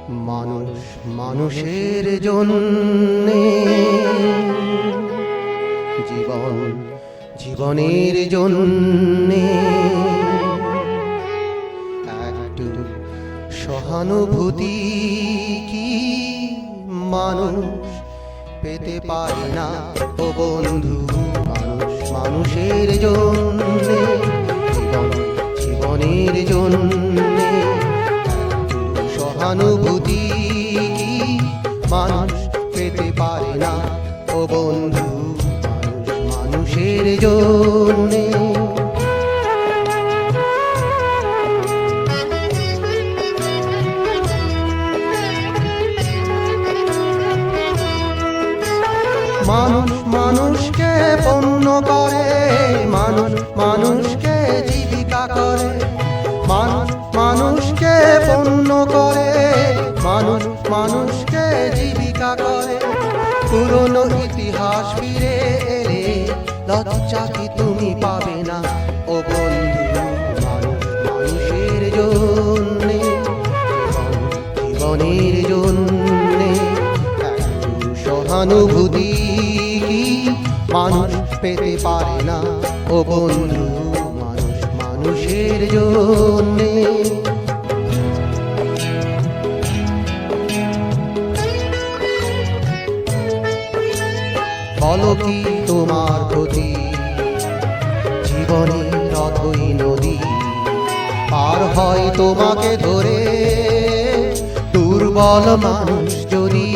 মানুষ মানুষের জন্যে, জীবন জীবনের জন্যে একটু সহানুভূতি কি মানুষ পেতে পারে না ও বন্ধু? মানুষ মানুষের জন্যে, জীবন জীবনের জন্যে সহানুভূতি কি মানুষ পেতে পারে না ও বন্ধু? মানুষ মানুষের জন্যে। মানুষ মানুষকে পণ্য করে, মানুষ মানুষকে জীবিকা করে, মানুষ মানুষকে পণ্য করে, মানুষ মানুষকে জীবিকা করে। পুরনো ইতিহাস ফিরে এলে লজ্জা কি তুমি পাবে না ও বন্ধু? মানুষ মানুষের জন্যে, জীবনের জন্যে একটু সহানুভূতি কি মানুষ পেতে পারে না ও বন্ধু? মানুষ মানুষের জন্যে। বলো কি তোমার ক্ষতি? জীবনের অথই নদী পার হয় তোমাকে ধরে দুর্বল মানুষ যদি।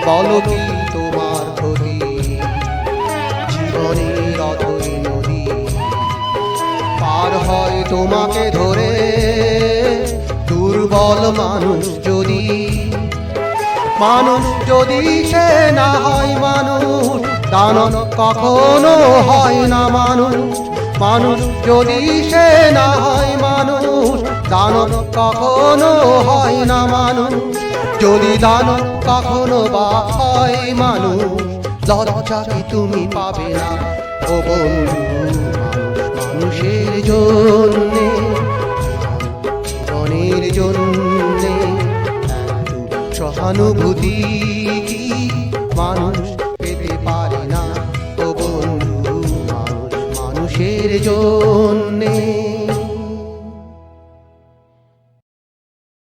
বলো কি তোমার ক্ষতি? জীবনের অথই নদী পার হয় তোমাকে ধরে দুর্বল মানুষ যদি। মানুষ যদি সে না হয় মানুষ, দানব কখনো হয় না মানুষ। মানুষ যদি সে না হয় মানুষ, দানব কখনো হয় না মানুষ। যদি দানব কখনো বা হয় মানুষ, লজ্জা কি তুমি পাবে না ও বন্ধু? মানুষ মানুষের জন্যে, জীবনের জন্যে সহানুভূতি কি মানুষ পেতে পারে না ও বন্ধু? মানুষ মানুষের জন্যে।